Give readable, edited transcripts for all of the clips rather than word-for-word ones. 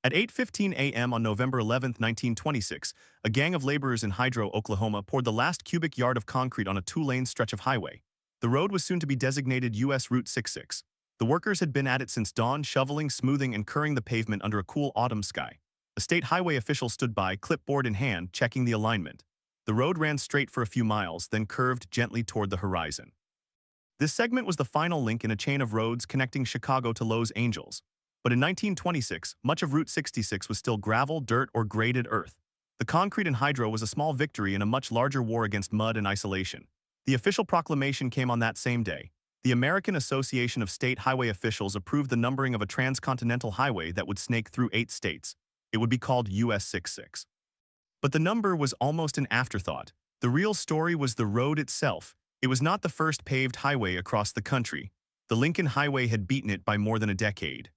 At 8:15 a.m. on November 11, 1926, a gang of laborers in Hydro, Oklahoma poured the last cubic yard of concrete on a two-lane stretch of highway. The road was soon to be designated U.S. Route 66. The workers had been at it since dawn, shoveling, smoothing, and curring the pavement under a cool autumn sky. A state highway official stood by, clipboard in hand, checking the alignment. The road ran straight for a few miles, then curved gently toward the horizon. This segment was the final link in a chain of roads connecting Chicago to Los Angeles. But in 1926, much of Route 66 was still gravel, dirt, or graded earth. The concrete in Hydro was a small victory in a much larger war against mud and isolation. The official proclamation came on that same day. The American Association of State Highway Officials approved the numbering of a transcontinental highway that would snake through 8 states. It would be called US 66. But the number was almost an afterthought. The real story was the road itself. It was not the first paved highway across the country. The Lincoln Highway had beaten it by more than a decade.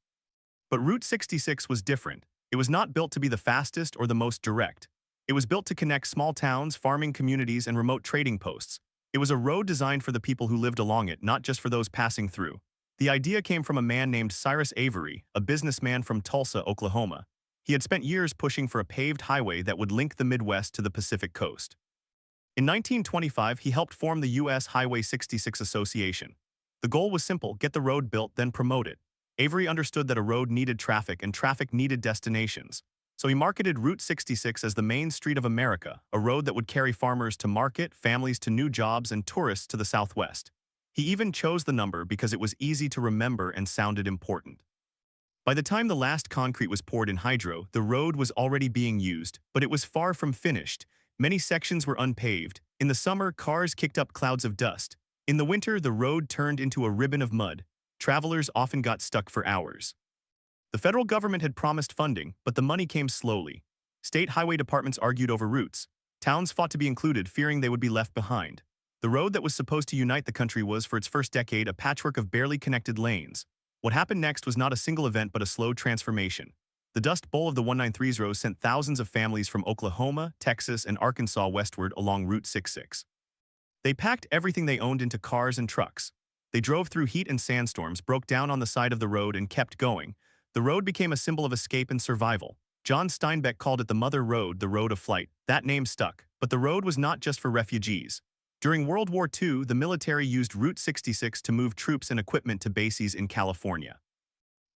But Route 66 was different. It was not built to be the fastest or the most direct. It was built to connect small towns, farming communities, and remote trading posts. It was a road designed for the people who lived along it, not just for those passing through. The idea came from a man named Cyrus Avery, a businessman from Tulsa, Oklahoma. He had spent years pushing for a paved highway that would link the Midwest to the Pacific coast. In 1925, he helped form the U.S. Highway 66 Association. The goal was simple: get the road built, then promote it. Avery understood that a road needed traffic and traffic needed destinations. So he marketed Route 66 as the main street of America, a road that would carry farmers to market, families to new jobs, and tourists to the Southwest. He even chose the number because it was easy to remember and sounded important. By the time the last concrete was poured in Hydro, the road was already being used, but it was far from finished. Many sections were unpaved. In the summer, cars kicked up clouds of dust. In the winter, the road turned into a ribbon of mud. Travelers often got stuck for hours. The federal government had promised funding, but the money came slowly. State highway departments argued over routes. Towns fought to be included, fearing they would be left behind. The road that was supposed to unite the country was, for its first decade, a patchwork of barely connected lanes. What happened next was not a single event but a slow transformation. The Dust Bowl of the 193's rows sent thousands of families from Oklahoma, Texas, and Arkansas westward along Route 66. They packed everything they owned into cars and trucks. They drove through heat and sandstorms, broke down on the side of the road, and kept going. The road became a symbol of escape and survival. John Steinbeck called it the Mother Road, the road of flight. That name stuck. But the road was not just for refugees. During World War II, the military used Route 66 to move troops and equipment to bases in California.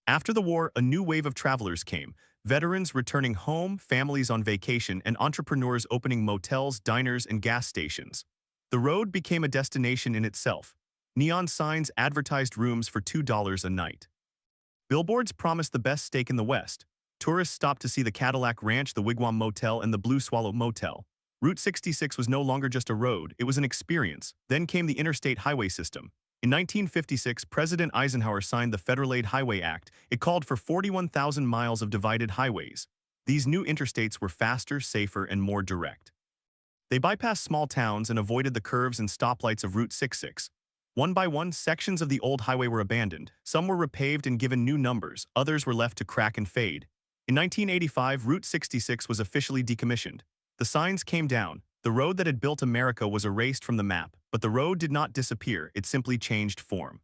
After the war, a new wave of travelers came. Veterans returning home, families on vacation, and entrepreneurs opening motels, diners, and gas stations. The road became a destination in itself. Neon signs advertised rooms for $2 a night. Billboards promised the best steak in the West. Tourists stopped to see the Cadillac Ranch, the Wigwam Motel, and the Blue Swallow Motel. Route 66 was no longer just a road, it was an experience. Then came the interstate highway system. In 1956, President Eisenhower signed the Federal Aid Highway Act. It called for 41,000 miles of divided highways. These new interstates were faster, safer, and more direct. They bypassed small towns and avoided the curves and stoplights of Route 66. One by one, sections of the old highway were abandoned. Some were repaved and given new numbers, others were left to crack and fade. In 1985, Route 66 was officially decommissioned. The signs came down. The road that had built America was erased from the map, but the road did not disappear, it simply changed form.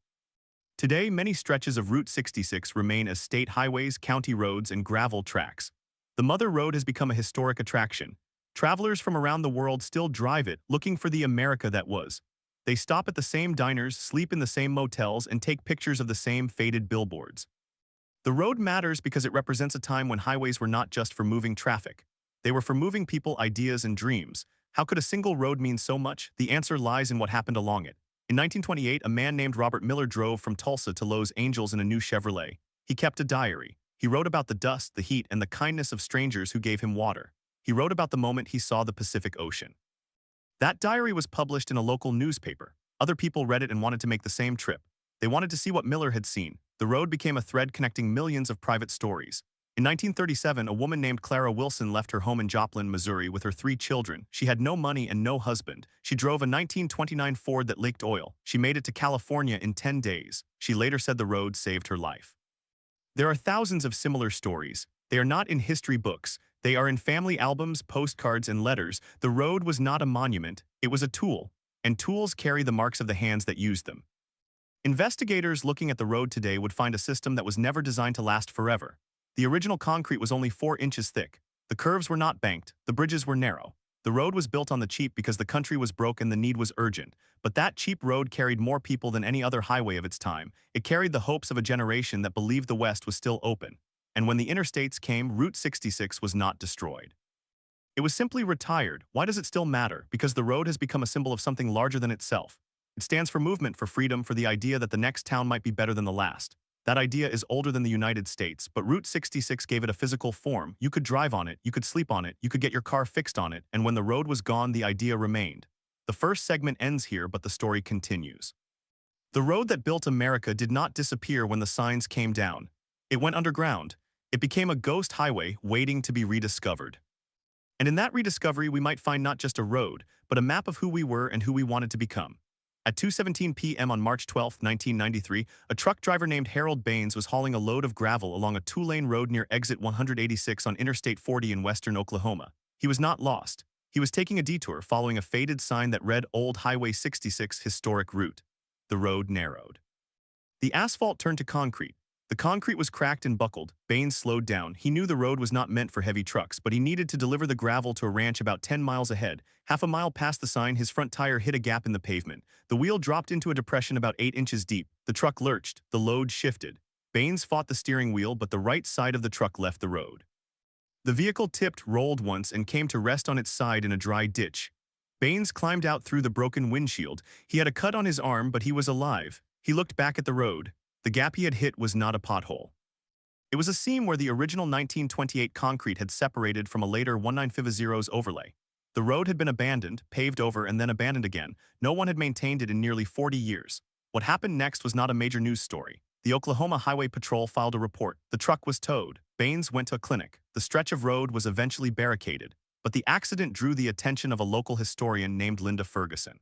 Today, many stretches of Route 66 remain as state highways, county roads, and gravel tracks. The Mother Road has become a historic attraction. Travelers from around the world still drive it, looking for the America that was. They stop at the same diners, sleep in the same motels, and take pictures of the same faded billboards. The road matters because it represents a time when highways were not just for moving traffic. They were for moving people, ideas, and dreams. How could a single road mean so much? The answer lies in what happened along it. In 1928, a man named Robert Miller drove from Tulsa to Los Angeles in a new Chevrolet. He kept a diary. He wrote about the dust, the heat, and the kindness of strangers who gave him water. He wrote about the moment he saw the Pacific Ocean. That diary was published in a local newspaper. Other people read it and wanted to make the same trip. They wanted to see what Miller had seen. The road became a thread connecting millions of private stories. In 1937, a woman named Clara Wilson left her home in Joplin, Missouri with her 3 children. She had no money and no husband. She drove a 1929 Ford that leaked oil. She made it to California in 10 days. She later said the road saved her life. There are thousands of similar stories. They are not in history books. They are in family albums, postcards, and letters. The road was not a monument. It was a tool. And tools carry the marks of the hands that used them. Investigators looking at the road today would find a system that was never designed to last forever. The original concrete was only 4 inches thick. The curves were not banked, the bridges were narrow. The road was built on the cheap because the country was broke and the need was urgent. But that cheap road carried more people than any other highway of its time. It carried the hopes of a generation that believed the West was still open. And when the interstates came, Route 66 was not destroyed. It was simply retired. Why does it still matter? Because the road has become a symbol of something larger than itself. It stands for movement, for freedom, for the idea that the next town might be better than the last. That idea is older than the United States, but Route 66 gave it a physical form. You could drive on it, you could sleep on it, you could get your car fixed on it, and when the road was gone, the idea remained. The first segment ends here, but the story continues. The road that built America did not disappear when the signs came down. It went underground. It became a ghost highway waiting to be rediscovered. And in that rediscovery, we might find not just a road, but a map of who we were and who we wanted to become. At 2:17 p.m. on March 12, 1993, a truck driver named Harold Baines was hauling a load of gravel along a two-lane road near exit 186 on Interstate 40 in western Oklahoma. He was not lost. He was taking a detour following a faded sign that read Old Highway 66 Historic Route. The road narrowed. The asphalt turned to concrete. The concrete was cracked and buckled. Baines slowed down. He knew the road was not meant for heavy trucks, but he needed to deliver the gravel to a ranch about 10 miles ahead. Half a mile past the sign, his front tire hit a gap in the pavement. The wheel dropped into a depression about 8 inches deep. The truck lurched. The load shifted. Baines fought the steering wheel, but the right side of the truck left the road. The vehicle tipped, rolled once, and came to rest on its side in a dry ditch. Baines climbed out through the broken windshield. He had a cut on his arm, but he was alive. He looked back at the road. The gap he had hit was not a pothole. It was a seam where the original 1928 concrete had separated from a later 1950's overlay. The road had been abandoned, paved over, and then abandoned again. No one had maintained it in nearly 40 years. What happened next was not a major news story. The Oklahoma Highway Patrol filed a report. The truck was towed. Baines went to a clinic. The stretch of road was eventually barricaded. But the accident drew the attention of a local historian named Linda Ferguson.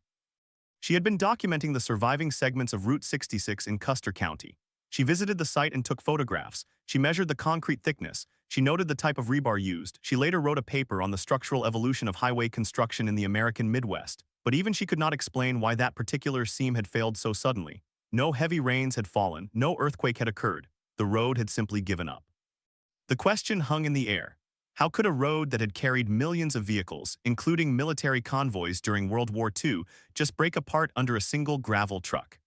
She had been documenting the surviving segments of Route 66 in Custer County. She visited the site and took photographs. She measured the concrete thickness. She noted the type of rebar used. She later wrote a paper on the structural evolution of highway construction in the American Midwest. But even she could not explain why that particular seam had failed so suddenly. No heavy rains had fallen. No earthquake had occurred. The road had simply given up. The question hung in the air. How could a road that had carried millions of vehicles, including military convoys during World War II, just break apart under a single gravel truck?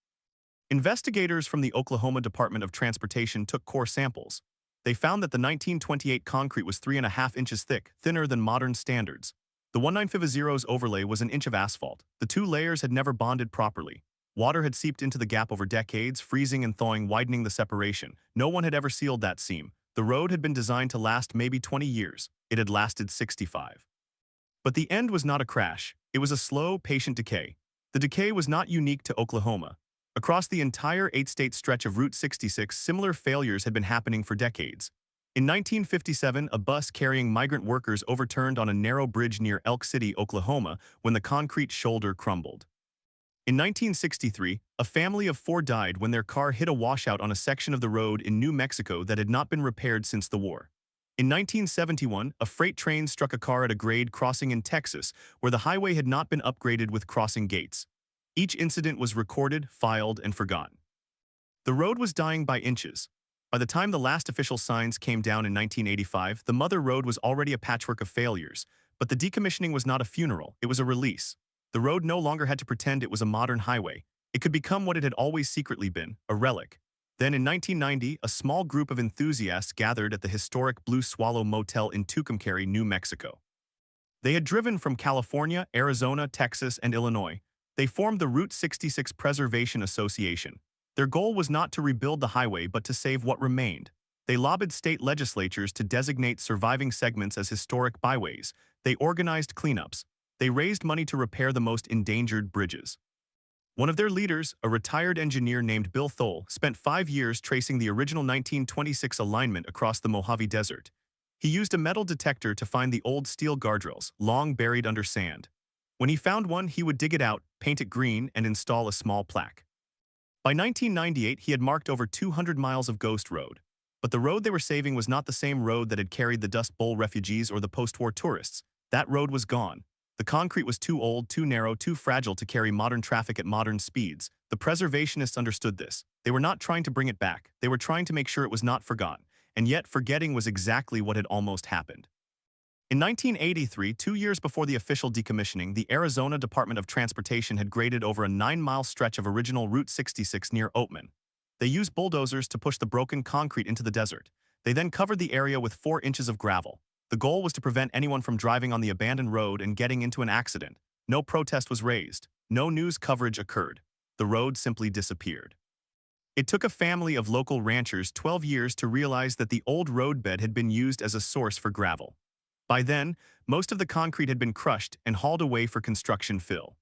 Investigators from the Oklahoma Department of Transportation took core samples. They found that the 1928 concrete was 3.5 inches thick, thinner than modern standards. The 1950's overlay was an inch of asphalt. The two layers had never bonded properly. Water had seeped into the gap over decades, freezing and thawing, widening the separation. No one had ever sealed that seam. The road had been designed to last maybe 20 years. It had lasted 65. But the end was not a crash. It was a slow, patient decay. The decay was not unique to Oklahoma. Across the entire 8-state stretch of Route 66, similar failures had been happening for decades. In 1957, a bus carrying migrant workers overturned on a narrow bridge near Elk City, Oklahoma, when the concrete shoulder crumbled. In 1963, a family of 4 died when their car hit a washout on a section of the road in New Mexico that had not been repaired since the war. In 1971, a freight train struck a car at a grade crossing in Texas, where the highway had not been upgraded with crossing gates. Each incident was recorded, filed, and forgotten. The road was dying by inches. By the time the last official signs came down in 1985, the mother road was already a patchwork of failures. But the decommissioning was not a funeral, it was a release. The road no longer had to pretend it was a modern highway. It could become what it had always secretly been, a relic. Then in 1990, a small group of enthusiasts gathered at the historic Blue Swallow Motel in Tucumcari, New Mexico. They had driven from California, Arizona, Texas, and Illinois. They formed the Route 66 Preservation Association. Their goal was not to rebuild the highway but to save what remained. They lobbied state legislatures to designate surviving segments as historic byways. They organized cleanups. They raised money to repair the most endangered bridges. One of their leaders, a retired engineer named Bill Thole, spent 5 years tracing the original 1926 alignment across the Mojave Desert. He used a metal detector to find the old steel guardrails, long buried under sand. When he found one, he would dig it out, paint it green, and install a small plaque. By 1998, he had marked over 200 miles of ghost road. But the road they were saving was not the same road that had carried the Dust Bowl refugees or the post-war tourists. That road was gone. The concrete was too old, too narrow, too fragile to carry modern traffic at modern speeds. The preservationists understood this. They were not trying to bring it back. They were trying to make sure it was not forgotten. and yet forgetting was exactly what had almost happened. In 1983, 2 years before the official decommissioning, the Arizona Department of Transportation had graded over a 9-mile stretch of original Route 66 near Oatman. They used bulldozers to push the broken concrete into the desert. They then covered the area with 4 inches of gravel. The goal was to prevent anyone from driving on the abandoned road and getting into an accident. No protest was raised. No news coverage occurred. The road simply disappeared. It took a family of local ranchers 12 years to realize that the old roadbed had been used as a source for gravel. By then, most of the concrete had been crushed and hauled away for construction fill.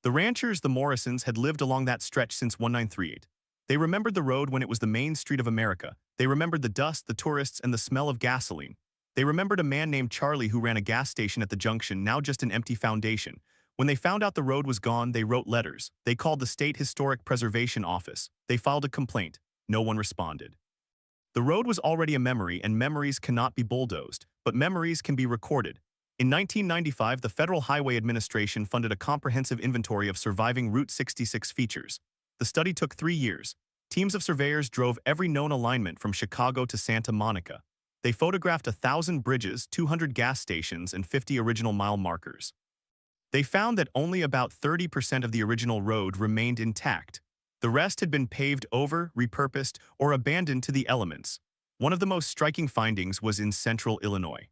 The ranchers, the Morrisons, had lived along that stretch since 1938. They remembered the road when it was the main street of America. They remembered the dust, the tourists, and the smell of gasoline. They remembered a man named Charlie who ran a gas station at the junction, now just an empty foundation. When they found out the road was gone, they wrote letters. They called the State Historic Preservation Office. They filed a complaint. No one responded. The road was already a memory, and memories cannot be bulldozed, but memories can be recorded. In 1995, the Federal Highway Administration funded a comprehensive inventory of surviving Route 66 features. The study took 3 years. Teams of surveyors drove every known alignment from Chicago to Santa Monica. They photographed 1,000 bridges, 200 gas stations, and 50 original mile markers. They found that only about 30% of the original road remained intact. The rest had been paved over, repurposed, or abandoned to the elements. One of the most striking findings was in central Illinois.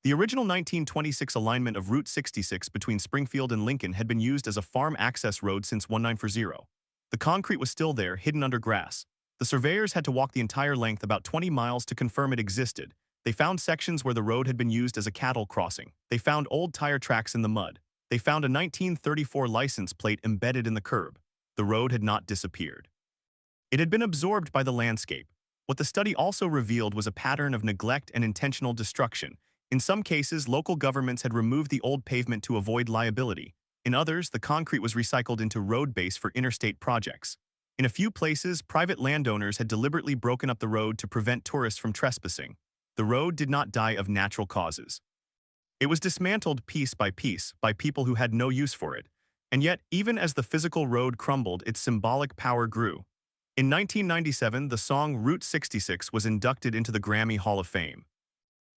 The original 1926 alignment of Route 66 between Springfield and Lincoln had been used as a farm access road since 1940. The concrete was still there, hidden under grass. The surveyors had to walk the entire length, about 20 miles, to confirm it existed. They found sections where the road had been used as a cattle crossing. They found old tire tracks in the mud. They found a 1934 license plate embedded in the curb. The road had not disappeared. It had been absorbed by the landscape. What the study also revealed was a pattern of neglect and intentional destruction. In some cases, local governments had removed the old pavement to avoid liability. In others, the concrete was recycled into road base for interstate projects. In a few places, private landowners had deliberately broken up the road to prevent tourists from trespassing. The road did not die of natural causes. It was dismantled piece by people who had no use for it. And yet, even as the physical road crumbled, its symbolic power grew. In 1997, the song Route 66 was inducted into the Grammy Hall of Fame.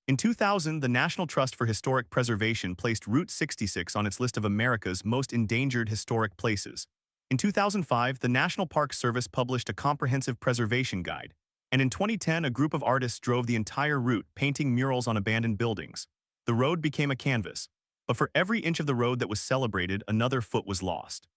In 2000, the National Trust for Historic Preservation placed Route 66 on its list of America's most endangered historic places. In 2005, the National Park Service published a comprehensive preservation guide. And in 2010, a group of artists drove the entire route, painting murals on abandoned buildings. The road became a canvas. But for every inch of the road that was celebrated, another foot was lost.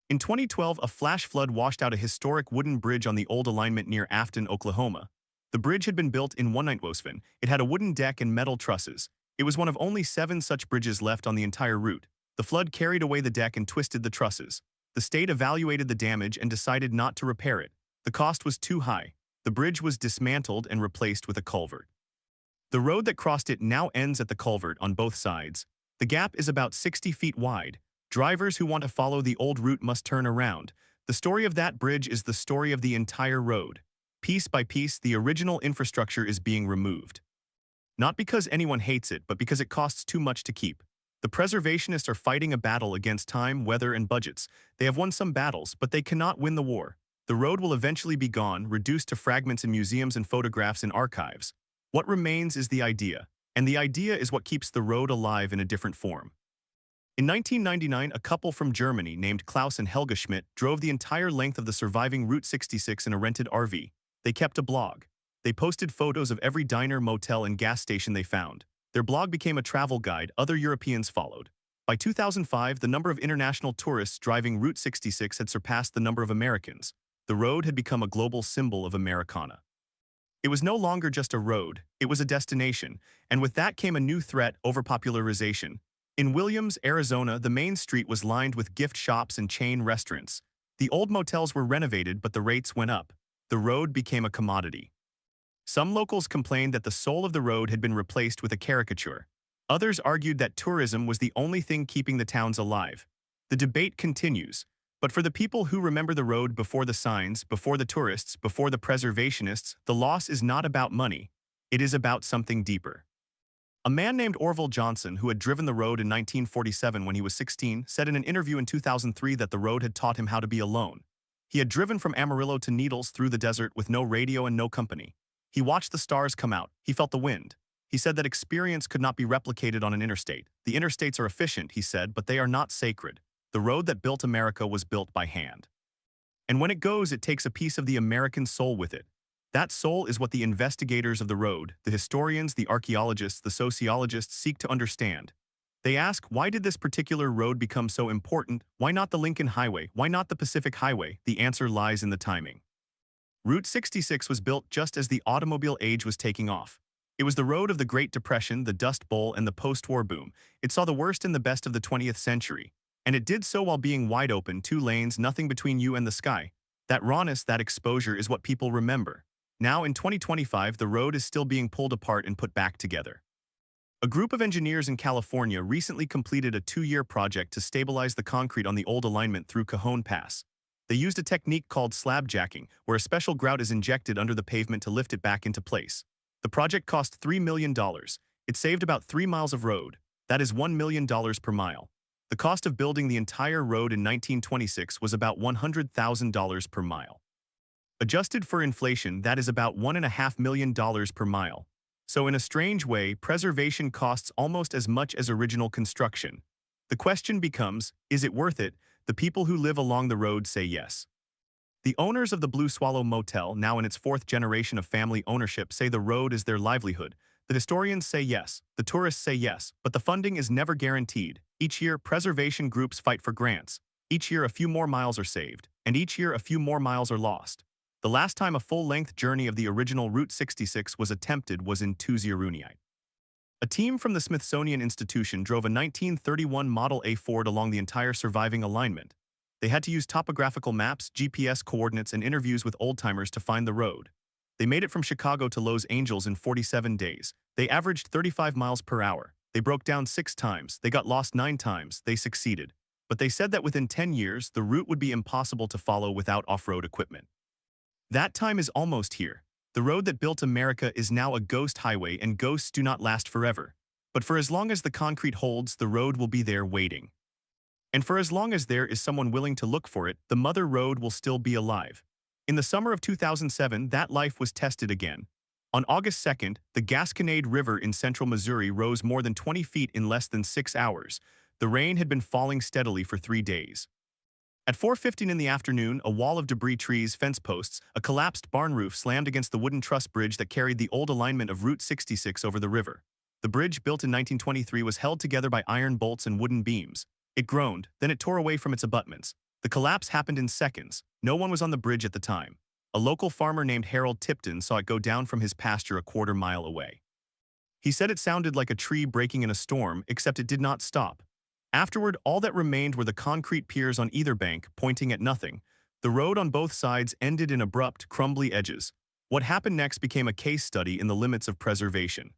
In 2012, a flash flood washed out a historic wooden bridge on the old alignment near Afton, Oklahoma. The bridge had been built in 1907. It had a wooden deck and metal trusses. It was one of only 7 such bridges left on the entire route. The flood carried away the deck and twisted the trusses. The state evaluated the damage and decided not to repair it. The cost was too high. The bridge was dismantled and replaced with a culvert. The road that crossed it now ends at the culvert on both sides. The gap is about 60 feet wide. Drivers who want to follow the old route must turn around. The story of that bridge is the story of the entire road. Piece by piece, the original infrastructure is being removed. Not because anyone hates it, but because it costs too much to keep. The preservationists are fighting a battle against time, weather, and budgets. They have won some battles, but they cannot win the war. The road will eventually be gone, reduced to fragments in museums and photographs in archives. What remains is the idea, and the idea is what keeps the road alive in a different form. In 1999, a couple from Germany named Klaus and Helga Schmidt drove the entire length of the surviving Route 66 in a rented RV. They kept a blog. They posted photos of every diner, motel, and gas station they found. Their blog became a travel guide. Other Europeans followed. By 2005, the number of international tourists driving Route 66 had surpassed the number of Americans. The road had become a global symbol of Americana. It was no longer just a road, it was a destination, and with that came a new threat: overpopularization. In Williams, Arizona, the main street was lined with gift shops and chain restaurants. The old motels were renovated, but the rates went up. The road became a commodity. Some locals complained that the soul of the road had been replaced with a caricature. Others argued that tourism was the only thing keeping the towns alive. The debate continues. But for the people who remember the road before the signs, before the tourists, before the preservationists, the loss is not about money. It is about something deeper. A man named Orville Johnson, who had driven the road in 1947 when he was 16, said in an interview in 2003 that the road had taught him how to be alone. He had driven from Amarillo to Needles through the desert with no radio and no company. He watched the stars come out. He felt the wind. He said that experience could not be replicated on an interstate. The interstates are efficient, he said, but they are not sacred. The road that built America was built by hand. And when it goes, it takes a piece of the American soul with it. That soul is what the investigators of the road, the historians, the archaeologists, the sociologists seek to understand. They ask, why did this particular road become so important? Why not the Lincoln Highway? Why not the Pacific Highway? The answer lies in the timing. Route 66 was built just as the automobile age was taking off. It was the road of the Great Depression, the Dust Bowl, and the post-war boom. It saw the worst and the best of the 20th century. And it did so while being wide open, 2 lanes, nothing between you and the sky. That rawness, that exposure is what people remember. Now, in 2025, the road is still being pulled apart and put back together. A group of engineers in California recently completed a 2-year project to stabilize the concrete on the old alignment through Cajon Pass. They used a technique called slab jacking, where a special grout is injected under the pavement to lift it back into place. The project cost $3 million. It saved about 3 miles of road. That is $1 million per mile. The cost of building the entire road in 1926 was about $100,000 per mile. Adjusted for inflation, that is about $1.5 million per mile. So in a strange way, preservation costs almost as much as original construction. The question becomes, is it worth it? The people who live along the road say yes. The owners of the Blue Swallow Motel, now in its 4th generation of family ownership, say the road is their livelihood. The historians say yes, the tourists say yes, but the funding is never guaranteed. Each year, preservation groups fight for grants. Each year, a few more miles are saved, and each year, a few more miles are lost. The last time a full-length journey of the original Route 66 was attempted was in 2008. A team from the Smithsonian Institution drove a 1931 Model A Ford along the entire surviving alignment. They had to use topographical maps, GPS coordinates, and interviews with old-timers to find the road. They made it from Chicago to Los Angeles in 47 days. They averaged 35 miles per hour. They broke down 6 times. They got lost 9 times. They succeeded. But they said that within 10 years, the route would be impossible to follow without off-road equipment. That time is almost here. The road that built America is now a ghost highway, and ghosts do not last forever. But for as long as the concrete holds, the road will be there waiting. And for as long as there is someone willing to look for it, the mother road will still be alive. In the summer of 2007, that life was tested again. On August 2nd, the Gasconade River in central Missouri rose more than 20 feet in less than 6 hours. The rain had been falling steadily for 3 days. At 4:15 in the afternoon, a wall of debris, trees, fence posts, a collapsed barn roof slammed against the wooden truss bridge that carried the old alignment of Route 66 over the river. The bridge, built in 1923, was held together by iron bolts and wooden beams. It groaned, then it tore away from its abutments. The collapse happened in seconds. No one was on the bridge at the time. A local farmer named Harold Tipton saw it go down from his pasture a quarter mile away. He said it sounded like a tree breaking in a storm, except it did not stop. Afterward, all that remained were the concrete piers on either bank, pointing at nothing. The road on both sides ended in abrupt, crumbly edges. What happened next became a case study in the limits of preservation.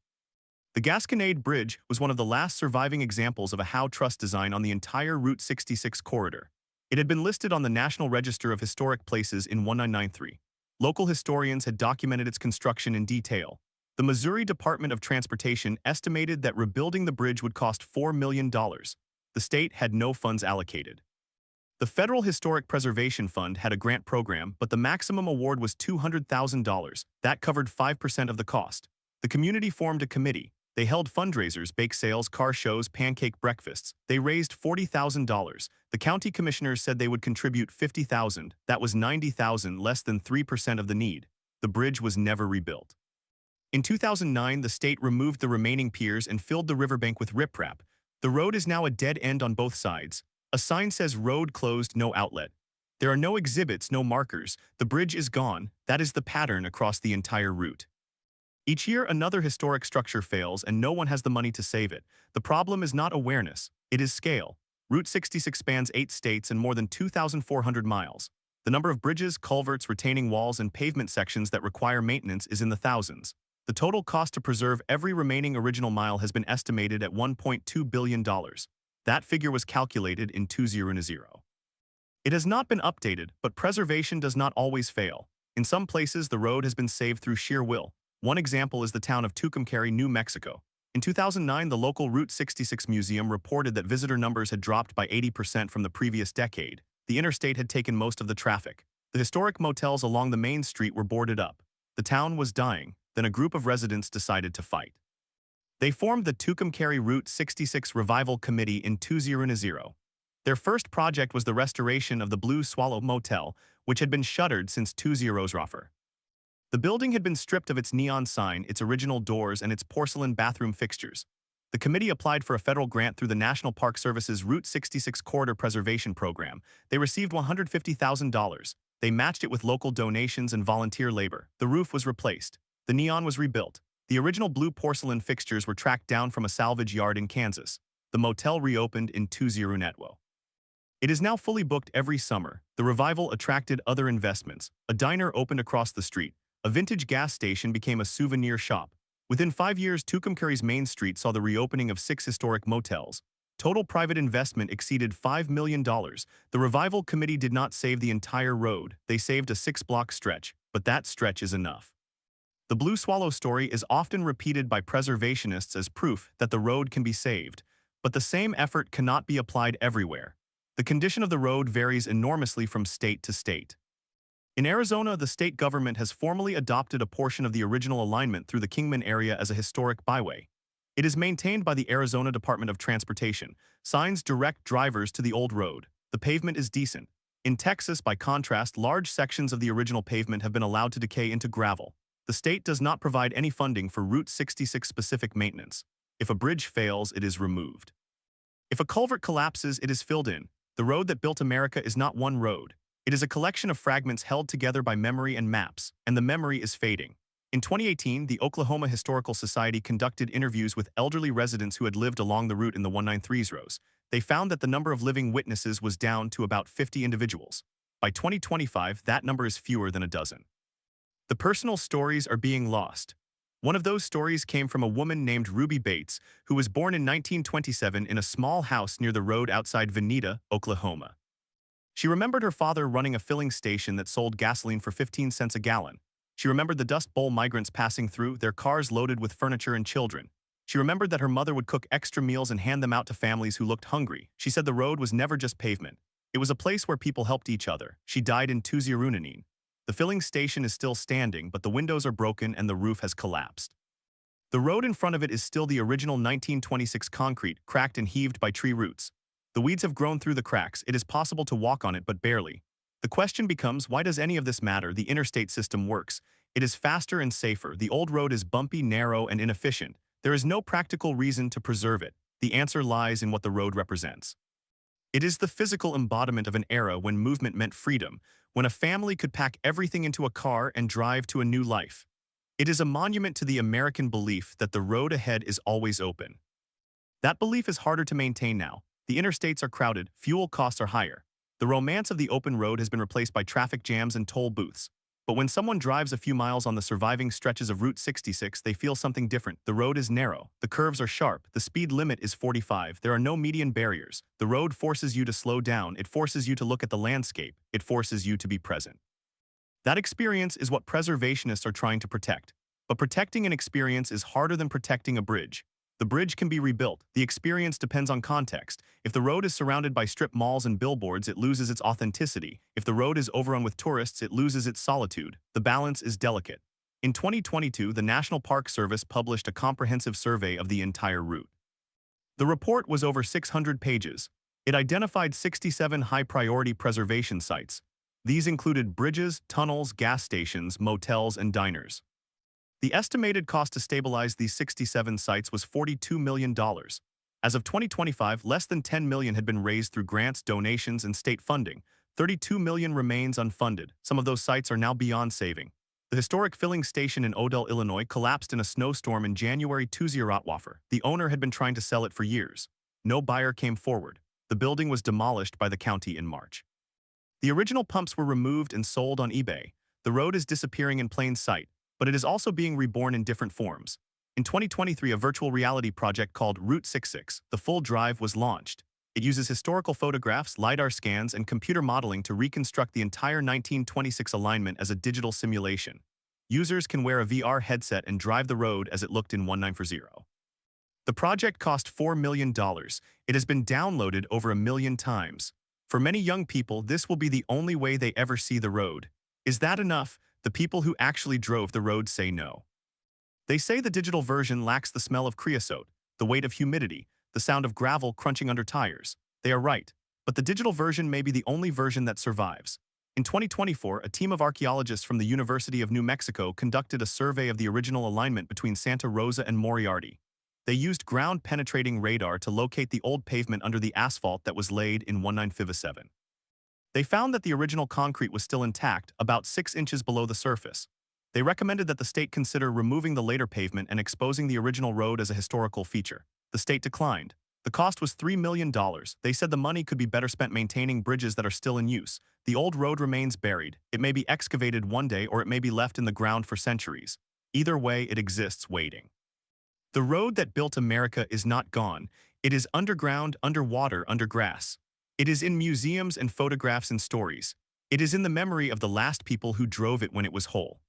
The Gasconade Bridge was one of the last surviving examples of a Howe truss design on the entire Route 66 corridor. It had been listed on the National Register of Historic Places in 1993. Local historians had documented its construction in detail. The Missouri Department of Transportation estimated that rebuilding the bridge would cost $4 million. The state had no funds allocated. The Federal Historic Preservation Fund had a grant program, but the maximum award was $200,000. That covered 5% of the cost. The community formed a committee. They held fundraisers, bake sales, car shows, pancake breakfasts. They raised $40,000. The county commissioners said they would contribute $50,000. That was $90,000, less than 3% of the need. The bridge was never rebuilt. In 2009, the state removed the remaining piers and filled the riverbank with riprap. The road is now a dead end on both sides. A sign says road closed, no outlet. There are no exhibits, no markers. The bridge is gone. That is the pattern across the entire route. Each year, another historic structure fails and no one has the money to save it. The problem is not awareness, it is scale. Route 66 spans 8 states and more than 2,400 miles. The number of bridges, culverts, retaining walls, and pavement sections that require maintenance is in the thousands. The total cost to preserve every remaining original mile has been estimated at $1.2 billion. That figure was calculated in 2010. It has not been updated, but preservation does not always fail. In some places, the road has been saved through sheer will. One example is the town of Tucumcari, New Mexico. In 2009, the local Route 66 museum reported that visitor numbers had dropped by 80% from the previous decade. The interstate had taken most of the traffic. The historic motels along the main street were boarded up. The town was dying. then a group of residents decided to fight. They formed the Tucumcari Route 66 Revival Committee in 2010. Their first project was the restoration of the Blue Swallow Motel, which had been shuttered since 2010. The building had been stripped of its neon sign, its original doors, and its porcelain bathroom fixtures. The committee applied for a federal grant through the National Park Service's Route 66 Corridor Preservation Program. They received $150,000. They matched it with local donations and volunteer labor. The roof was replaced. The neon was rebuilt. The original blue porcelain fixtures were tracked down from a salvage yard in Kansas. The motel reopened in 2010. It is now fully booked every summer. The revival attracted other investments. A diner opened across the street. A vintage gas station became a souvenir shop. Within 5 years, Tucumcari's Main Street saw the reopening of 6 historic motels. Total private investment exceeded $5 million. The Revival Committee did not save the entire road. They saved a 6-block stretch, but that stretch is enough. The Blue Swallow story is often repeated by preservationists as proof that the road can be saved, but the same effort cannot be applied everywhere. The condition of the road varies enormously from state to state. In Arizona, the state government has formally adopted a portion of the original alignment through the Kingman area as a historic byway. It is maintained by the Arizona Department of Transportation. Signs direct drivers to the old road. The pavement is decent. In Texas, by contrast, large sections of the original pavement have been allowed to decay into gravel. The state does not provide any funding for Route 66 specific maintenance. If a bridge fails, it is removed. If a culvert collapses, it is filled in. The road that built America is not one road. It is a collection of fragments held together by memory and maps, and the memory is fading. In 2018, the Oklahoma Historical Society conducted interviews with elderly residents who had lived along the route in the 193's rows. They found that the number of living witnesses was down to about 50 individuals. By 2025, that number is fewer than a dozen. The personal stories are being lost. One of those stories came from a woman named Ruby Bates, who was born in 1927 in a small house near the road outside Veneta, Oklahoma. She remembered her father running a filling station that sold gasoline for 15 cents a gallon. She remembered the Dust Bowl migrants passing through, their cars loaded with furniture and children. She remembered that her mother would cook extra meals and hand them out to families who looked hungry. She said the road was never just pavement. It was a place where people helped each other. She died in 2019. The filling station is still standing, but the windows are broken and the roof has collapsed. The road in front of it is still the original 1926 concrete, cracked and heaved by tree roots. The weeds have grown through the cracks. It is possible to walk on it, but barely. The question becomes, why does any of this matter? The interstate system works. It is faster and safer. The old road is bumpy, narrow, and inefficient. There is no practical reason to preserve it. The answer lies in what the road represents. It is the physical embodiment of an era when movement meant freedom, when a family could pack everything into a car and drive to a new life. It is a monument to the American belief that the road ahead is always open. That belief is harder to maintain now. The interstates are crowded, fuel costs are higher. The romance of the open road has been replaced by traffic jams and toll booths. But when someone drives a few miles on the surviving stretches of Route 66, they feel something different. The road is narrow. The curves are sharp. The speed limit is 45. There are no median barriers. The road forces you to slow down. It forces you to look at the landscape. It forces you to be present. That experience is what preservationists are trying to protect. But protecting an experience is harder than protecting a bridge. The bridge can be rebuilt. The experience depends on context. If the road is surrounded by strip malls and billboards, it loses its authenticity. If the road is overrun with tourists, it loses its solitude. The balance is delicate. In 2022, the National Park Service published a comprehensive survey of the entire route. The report was over 600 pages. It identified 67 high-priority preservation sites. These included bridges, tunnels, gas stations, motels, and diners. The estimated cost to stabilize these 67 sites was $42 million. As of 2025, less than $10 million had been raised through grants, donations, and state funding. $32 million remains unfunded. Some of those sites are now beyond saving. The historic filling station in Odell, Illinois, collapsed in a snowstorm in January 2024. The owner had been trying to sell it for years. No buyer came forward. The building was demolished by the county in March. The original pumps were removed and sold on eBay. The road is disappearing in plain sight, but it is also being reborn in different forms. In 2023, a virtual reality project called Route 66, the full drive, was launched. It uses historical photographs, LiDAR scans, and computer modeling to reconstruct the entire 1926 alignment as a digital simulation. Users can wear a VR headset and drive the road as it looked in 1940. The project cost $4 million. It has been downloaded over 1 million times. For many young people, this will be the only way they ever see the road. Is that enough? The people who actually drove the road say no. They say the digital version lacks the smell of creosote, the weight of humidity, the sound of gravel crunching under tires. They are right, but the digital version may be the only version that survives. In 2024, a team of archaeologists from the University of New Mexico conducted a survey of the original alignment between Santa Rosa and Moriarty. They used ground-penetrating radar to locate the old pavement under the asphalt that was laid in 1957. They found that the original concrete was still intact, about 6 inches below the surface. They recommended that the state consider removing the later pavement and exposing the original road as a historical feature. The state declined. The cost was $3 million. They said the money could be better spent maintaining bridges that are still in use. The old road remains buried. It may be excavated one day or it may be left in the ground for centuries. Either way, it exists waiting. The road that built America is not gone. It is underground, underwater, under grass. It is in museums and photographs and stories. It is in the memory of the last people who drove it when it was whole.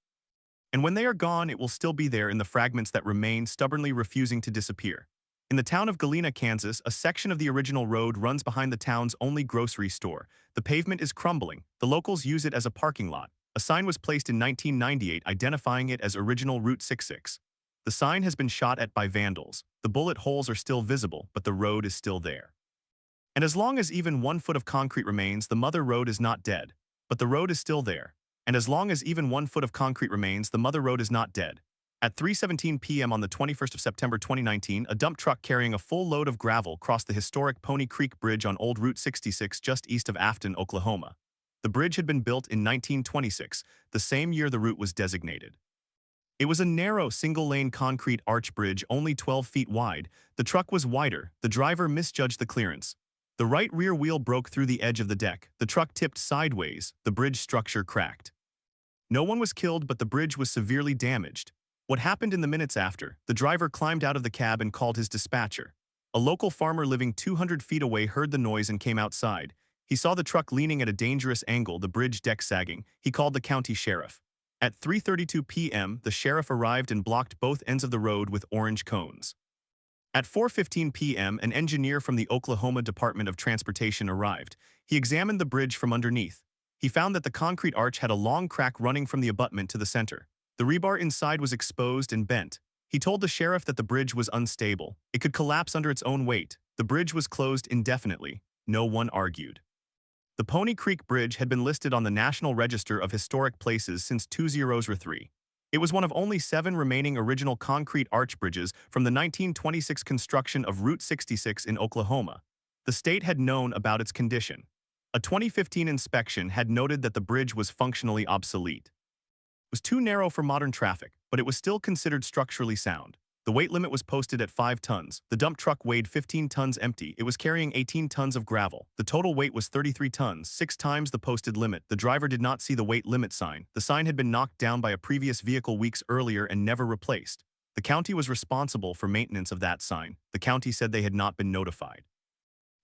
And when they are gone, it will still be there in the fragments that remain, stubbornly refusing to disappear. In the town of Galena, Kansas, a section of the original road runs behind the town's only grocery store. The pavement is crumbling. The locals use it as a parking lot. A sign was placed in 1998 identifying it as original Route 66. The sign has been shot at by vandals. The bullet holes are still visible, but the road is still there. And as long as even 1 foot of concrete remains, the mother road is not dead. But the road is still there. And as long as even 1 foot of concrete remains, the mother road is not dead. At 3:17 p.m. on the 21st of September 2019, a dump truck carrying a full load of gravel crossed the historic Pony Creek Bridge on Old Route 66 just east of Afton, Oklahoma. The bridge had been built in 1926, the same year the route was designated. It was a narrow, single-lane concrete arch bridge only 12 feet wide. The truck was wider. The driver misjudged the clearance. The right rear wheel broke through the edge of the deck. The truck tipped sideways. The bridge structure cracked. No one was killed, but the bridge was severely damaged. What happened in the minutes after? The driver climbed out of the cab and called his dispatcher. A local farmer living 200 feet away heard the noise and came outside. He saw the truck leaning at a dangerous angle, the bridge deck sagging. He called the county sheriff. At 3:32 p.m., the sheriff arrived and blocked both ends of the road with orange cones. At 4:15 p.m., an engineer from the Oklahoma Department of Transportation arrived. He examined the bridge from underneath. He found that the concrete arch had a long crack running from the abutment to the center. The rebar inside was exposed and bent. He told the sheriff that the bridge was unstable. It could collapse under its own weight. The bridge was closed indefinitely. No one argued. The Pony Creek Bridge had been listed on the National Register of Historic Places since 2003. It was one of only 7 remaining original concrete arch bridges from the 1926 construction of Route 66 in Oklahoma. The state had known about its condition. A 2015 inspection had noted that the bridge was functionally obsolete. It was too narrow for modern traffic, but it was still considered structurally sound. The weight limit was posted at 5 tons. The dump truck weighed 15 tons empty. It was carrying 18 tons of gravel. The total weight was 33 tons, 6 times the posted limit. The driver did not see the weight limit sign. The sign had been knocked down by a previous vehicle weeks earlier and never replaced. The county was responsible for maintenance of that sign. The county said they had not been notified.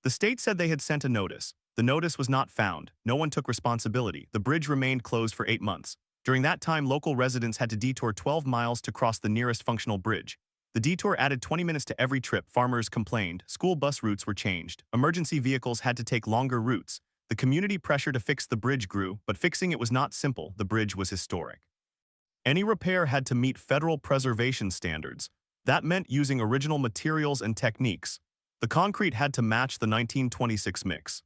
The state said they had sent a notice. The notice was not found. No one took responsibility. The bridge remained closed for 8 months. During that time, local residents had to detour 12 miles to cross the nearest functional bridge. The detour added 20 minutes to every trip. Farmers complained. School bus routes were changed. Emergency vehicles had to take longer routes. The community pressure to fix the bridge grew, but fixing it was not simple. The bridge was historic. Any repair had to meet federal preservation standards. That meant using original materials and techniques. The concrete had to match the 1926 mix.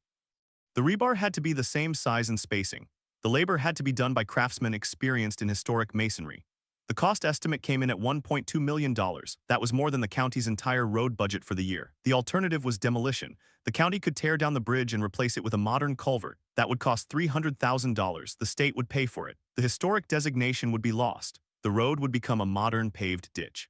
The rebar had to be the same size and spacing. The labor had to be done by craftsmen experienced in historic masonry. The cost estimate came in at $1.2 million. That was more than the county's entire road budget for the year. The alternative was demolition. The county could tear down the bridge and replace it with a modern culvert. That would cost $300,000. The state would pay for it. The historic designation would be lost. The road would become a modern paved ditch.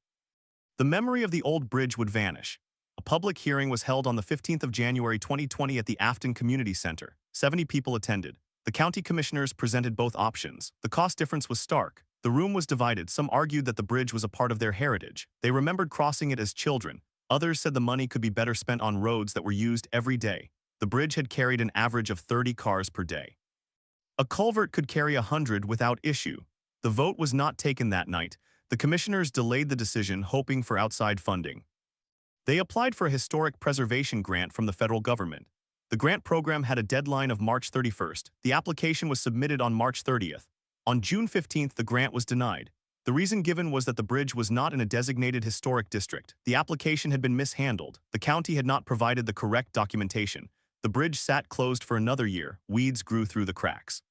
The memory of the old bridge would vanish. A public hearing was held on the 15th of January 2020 at the Afton Community Center. 70 people attended. The county commissioners presented both options. The cost difference was stark. The room was divided. Some argued that the bridge was a part of their heritage. They remembered crossing it as children. Others said the money could be better spent on roads that were used every day. The bridge had carried an average of 30 cars per day. A culvert could carry 100 without issue. The vote was not taken that night. The commissioners delayed the decision, hoping for outside funding. They applied for a historic preservation grant from the federal government. The grant program had a deadline of March 31st. The application was submitted on March 30th. On June 15th, the grant was denied. The reason given was that the bridge was not in a designated historic district. The application had been mishandled. The county had not provided the correct documentation. The bridge sat closed for another year. Weeds grew through the cracks.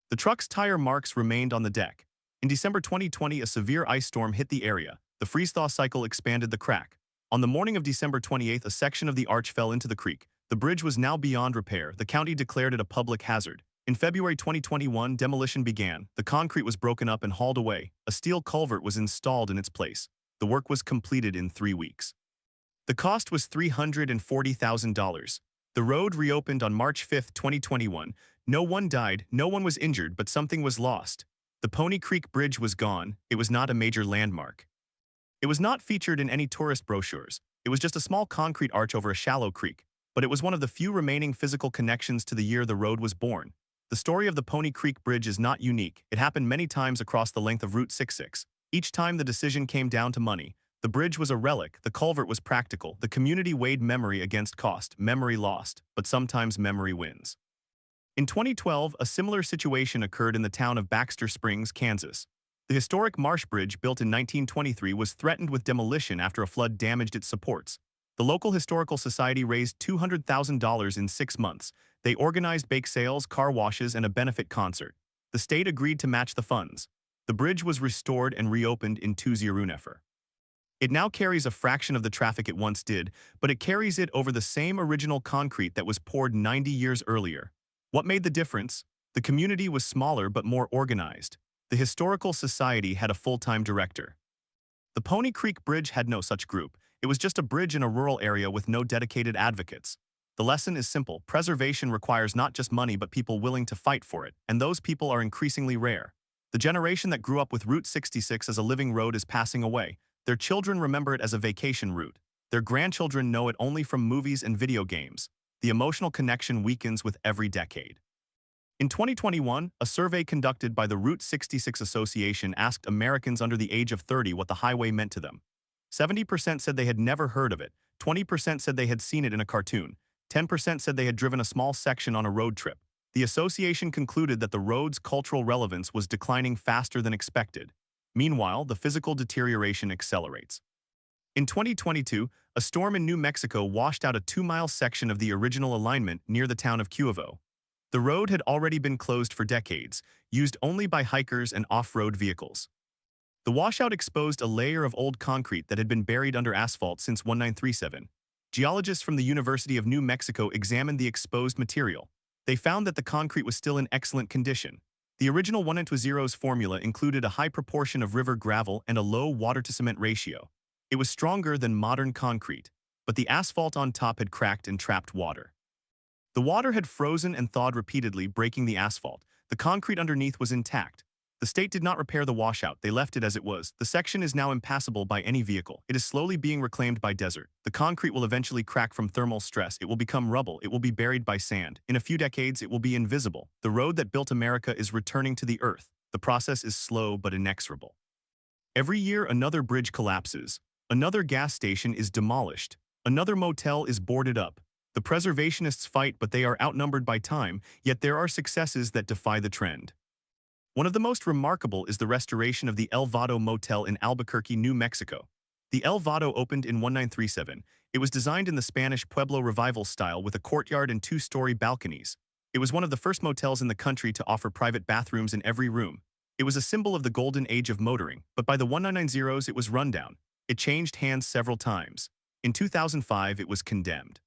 The truck's tire marks remained on the deck. In December 2020, a severe ice storm hit the area. The freeze-thaw cycle expanded the crack. On the morning of December 28th, a section of the arch fell into the creek. The bridge was now beyond repair. The county declared it a public hazard. In February 2021, demolition began. The concrete was broken up and hauled away. A steel culvert was installed in its place. The work was completed in 3 weeks. The cost was $340,000. The road reopened on March 5, 2021. No one died, no one was injured, but something was lost. The Pony Creek Bridge was gone. It was not a major landmark. It was not featured in any tourist brochures. It was just a small concrete arch over a shallow creek. But it was one of the few remaining physical connections to the year the road was born. The story of the Pony Creek Bridge is not unique. It happened many times across the length of Route 66. Each time the decision came down to money. The bridge was a relic, the culvert was practical, the community weighed memory against cost, memory lost, but sometimes memory wins. In 2012, a similar situation occurred in the town of Baxter Springs, Kansas. The historic Marsh Bridge, built in 1923, was threatened with demolition after a flood damaged its supports. The local historical society raised $200,000 in 6 months. They organized bake sales, car washes, and a benefit concert. The state agreed to match the funds. The bridge was restored and reopened in 2004. It now carries a fraction of the traffic it once did, but it carries it over the same original concrete that was poured 90 years earlier. What made the difference? The community was smaller but more organized. The historical society had a full-time director. The Pony Creek Bridge had no such group. It was just a bridge in a rural area with no dedicated advocates. The lesson is simple. Preservation requires not just money but people willing to fight for it, and those people are increasingly rare. The generation that grew up with Route 66 as a living road is passing away. Their children remember it as a vacation route. Their grandchildren know it only from movies and video games. The emotional connection weakens with every decade. In 2021, a survey conducted by the Route 66 Association asked Americans under the age of 30 what the highway meant to them. 70% said they had never heard of it, 20% said they had seen it in a cartoon, 10% said they had driven a small section on a road trip. The association concluded that the road's cultural relevance was declining faster than expected. Meanwhile, the physical deterioration accelerates. In 2022, a storm in New Mexico washed out a 2-mile section of the original alignment near the town of Cuivo. The road had already been closed for decades, used only by hikers and off-road vehicles. The washout exposed a layer of old concrete that had been buried under asphalt since 1937. Geologists from the University of New Mexico examined the exposed material. They found that the concrete was still in excellent condition. The original 1:0 formula included a high proportion of river gravel and a low water-to-cement ratio. It was stronger than modern concrete, but the asphalt on top had cracked and trapped water. The water had frozen and thawed repeatedly, breaking the asphalt. The concrete underneath was intact. The state did not repair the washout. They left it as it was. The section is now impassable by any vehicle. It is slowly being reclaimed by desert. The concrete will eventually crack from thermal stress. It will become rubble. It will be buried by sand. In a few decades, it will be invisible. The road that built America is returning to the earth. The process is slow but inexorable. Every year, another bridge collapses. Another gas station is demolished. Another motel is boarded up. The preservationists fight, but they are outnumbered by time, yet there are successes that defy the trend. One of the most remarkable is the restoration of the El Vado Motel in Albuquerque, New Mexico. The El Vado opened in 1937. It was designed in the Spanish Pueblo Revival style with a courtyard and 2-story balconies. It was one of the first motels in the country to offer private bathrooms in every room. It was a symbol of the golden age of motoring, but by the 1990s it was run down. It changed hands several times. In 2005, it was condemned.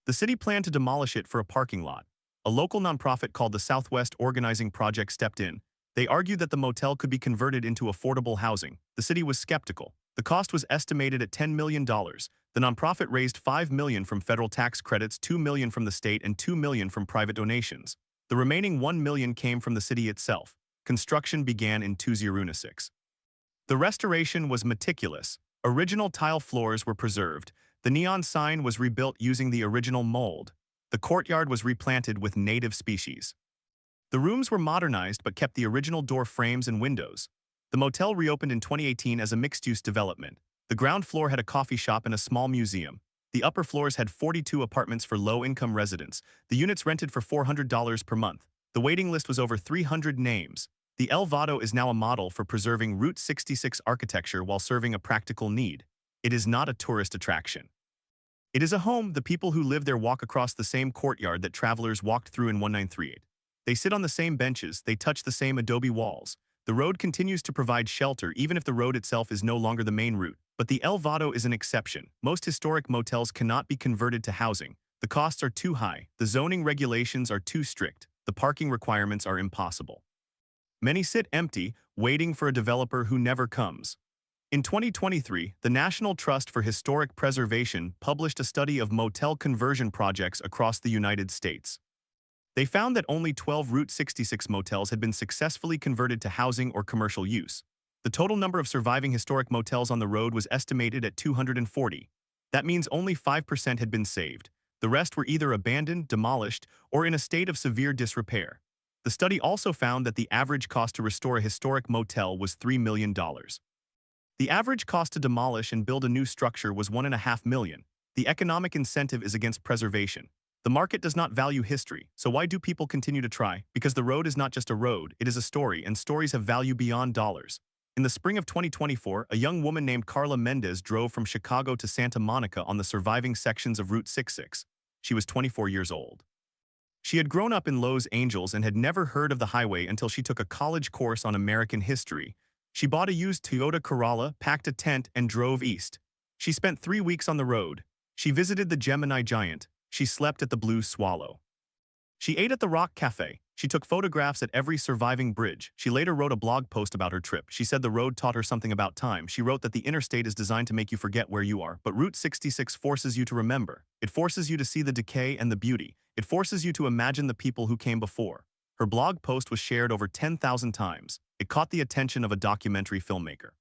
The city planned to demolish it for a parking lot. A local nonprofit called the Southwest Organizing Project stepped in. They argued that the motel could be converted into affordable housing. The city was skeptical. The cost was estimated at $10 million. The nonprofit raised $5 million from federal tax credits, $2 million from the state, and $2 million from private donations. The remaining $1 million came from the city itself. Construction began in 2006. The restoration was meticulous. Original tile floors were preserved. The neon sign was rebuilt using the original mold. The courtyard was replanted with native species. The rooms were modernized but kept the original door frames and windows. The motel reopened in 2018 as a mixed-use development. The ground floor had a coffee shop and a small museum. The upper floors had 42 apartments for low-income residents. The units rented for $400 per month. The waiting list was over 300 names. The El Vado is now a model for preserving Route 66 architecture while serving a practical need. It is not a tourist attraction. It is a home. The people who live there walk across the same courtyard that travelers walked through in 1938. They sit on the same benches, they touch the same adobe walls. The road continues to provide shelter even if the road itself is no longer the main route. But the El Vado is an exception. Most historic motels cannot be converted to housing. The costs are too high, the zoning regulations are too strict, the parking requirements are impossible. Many sit empty, waiting for a developer who never comes. In 2023, the National Trust for Historic Preservation published a study of motel conversion projects across the United States. They found that only 12 Route 66 motels had been successfully converted to housing or commercial use. The total number of surviving historic motels on the road was estimated at 240. That means only 5% had been saved. The rest were either abandoned, demolished, or in a state of severe disrepair. The study also found that the average cost to restore a historic motel was $3 million. The average cost to demolish and build a new structure was $1.5 million. The economic incentive is against preservation. The market does not value history, so why do people continue to try? Because the road is not just a road, it is a story, and stories have value beyond dollars. In the spring of 2024, a young woman named Carla Mendez drove from Chicago to Santa Monica on the surviving sections of Route 66. She was 24 years old. She had grown up in Los Angeles and had never heard of the highway until she took a college course on American history. She bought a used Toyota Corolla, packed a tent, and drove east. She spent 3 weeks on the road. She visited the Gemini Giant. She slept at the Blue Swallow. She ate at the Rock Cafe. She took photographs at every surviving bridge. She later wrote a blog post about her trip. She said the road taught her something about time. She wrote that the interstate is designed to make you forget where you are, but Route 66 forces you to remember. It forces you to see the decay and the beauty. It forces you to imagine the people who came before. Her blog post was shared over 10,000 times. It caught the attention of a documentary filmmaker.